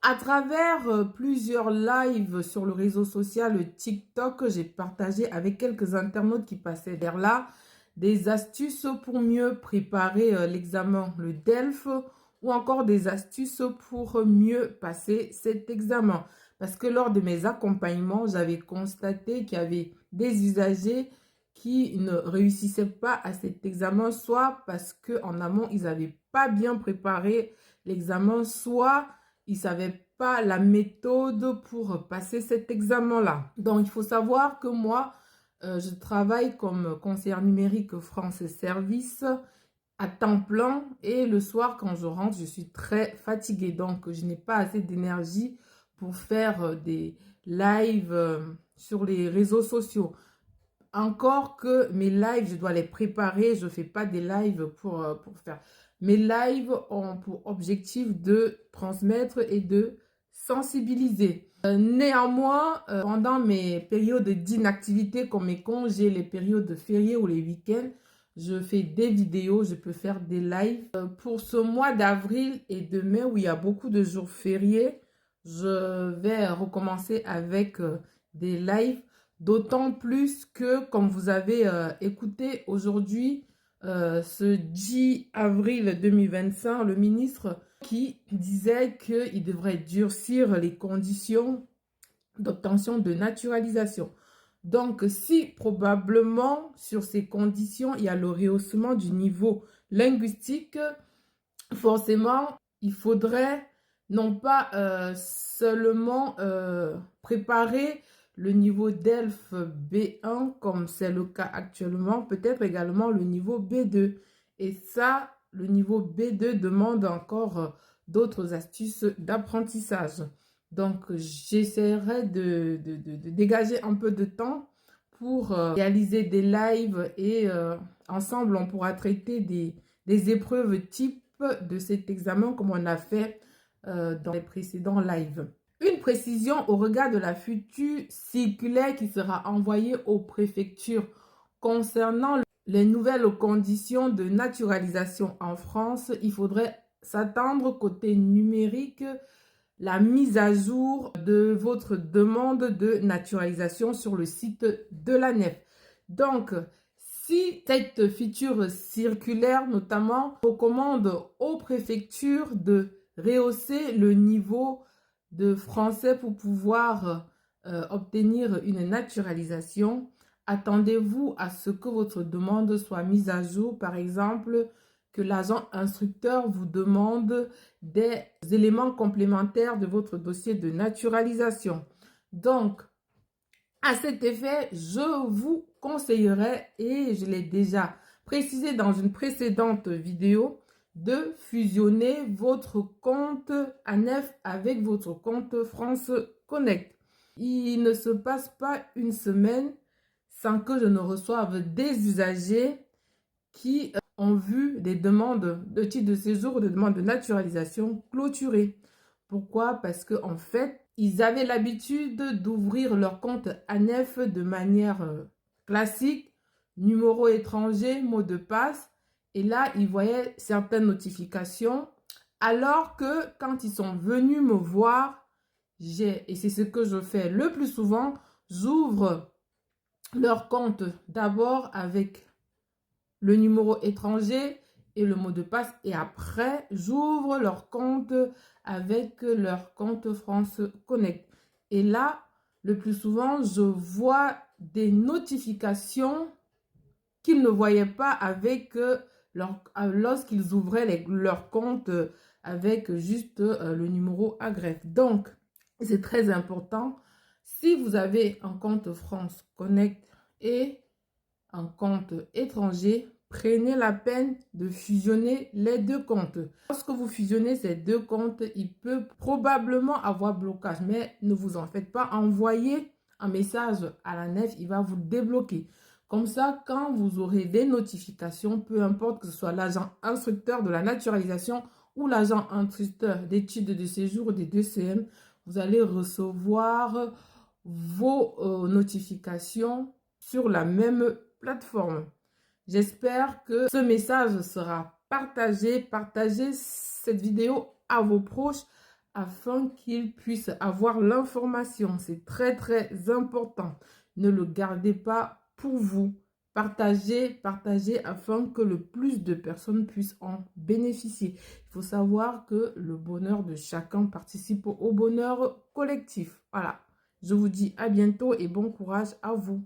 À travers plusieurs lives sur le réseau social TikTok, j'ai partagé avec quelques internautes qui passaient vers là des astuces pour mieux préparer l'examen, le DELF, ou encore des astuces pour mieux passer cet examen. Parce que lors de mes accompagnements, j'avais constaté qu'il y avait des usagers qui ne réussissaient pas à cet examen, soit parce qu'en amont, ils n'avaient pas bien préparé l'examen, soit ils ne savaient pas la méthode pour passer cet examen-là. Donc, il faut savoir que moi, je travaille comme conseillère numérique France Service à temps plein et le soir, quand je rentre, je suis très fatiguée. Donc, je n'ai pas assez d'énergie pour faire des lives sur les réseaux sociaux. Encore que mes lives, je dois les préparer. Je ne fais pas des lives pour faire. Mes lives ont pour objectif de transmettre et de sensibiliser. Néanmoins, pendant mes périodes d'inactivité comme mes congés, les périodes fériées ou les week-ends, je fais des vidéos, je peux faire des lives. Pour ce mois d'avril et de mai où il y a beaucoup de jours fériés, je vais recommencer avec des lives. D'autant plus que, comme vous avez écouté aujourd'hui, ce 10 avril 2025, le ministre qui disait qu'il devrait durcir les conditions d'obtention de naturalisation. Donc, si probablement sur ces conditions, il y a le rehaussement du niveau linguistique, forcément, il faudrait non pas seulement préparer le niveau DELF B1 comme c'est le cas actuellement, peut-être également le niveau B2. Et ça, le niveau B2 demande encore d'autres astuces d'apprentissage. Donc, j'essaierai de dégager un peu de temps pour réaliser des lives et ensemble, on pourra traiter des épreuves type de cet examen comme on a fait dans les précédents lives. Une précision au regard de la future circulaire qui sera envoyée aux préfectures concernant les nouvelles conditions de naturalisation en France. Il faudrait s'attendre côté numérique la mise à jour de votre demande de naturalisation sur le site de l'ANEF. Donc, si cette future circulaire, notamment, recommande aux préfectures de rehausser le niveau de français pour pouvoir obtenir une naturalisation, attendez-vous à ce que votre demande soit mise à jour. Par exemple, que l'agent instructeur vous demande des éléments complémentaires de votre dossier de naturalisation. Donc, à cet effet, je vous conseillerais, et je l'ai déjà précisé dans une précédente vidéo, de fusionner votre compte ANEF avec votre compte France Connect. Il ne se passe pas une semaine sans que je ne reçoive des usagers qui ont vu des demandes de titre de séjour ou de demandes de naturalisation clôturées. Pourquoi? Parce qu'en fait, ils avaient l'habitude d'ouvrir leur compte ANEF de manière classique, numéro étranger, mot de passe. Et là, ils voyaient certaines notifications. Alors que quand ils sont venus me voir, et c'est ce que je fais le plus souvent, j'ouvre leur compte d'abord avec le numéro étranger et le mot de passe. Et après, j'ouvre leur compte avec leur compte France Connect. Et là, le plus souvent, je vois des notifications qu'ils ne voyaient pas avec lorsqu'ils ouvraient leur compte avec juste le numéro agrège. Donc, c'est très important. Si vous avez un compte France Connect et un compte étranger, prenez la peine de fusionner les deux comptes. Lorsque vous fusionnez ces deux comptes, il peut probablement avoir blocage, mais ne vous en faites pas. Envoyez un message à l'ANEF, il va vous débloquer. Comme ça, quand vous aurez des notifications, peu importe que ce soit l'agent instructeur de la naturalisation ou l'agent instructeur d'études de séjour des 2CM, vous allez recevoir vos notifications sur la même plateforme. J'espère que ce message sera partagé. Partagez cette vidéo à vos proches afin qu'ils puissent avoir l'information. C'est très, très important. Ne le gardez pas pour vous. Partagez, partagez afin que le plus de personnes puissent en bénéficier. Il faut savoir que le bonheur de chacun participe au bonheur collectif. Voilà. Je vous dis à bientôt et bon courage à vous.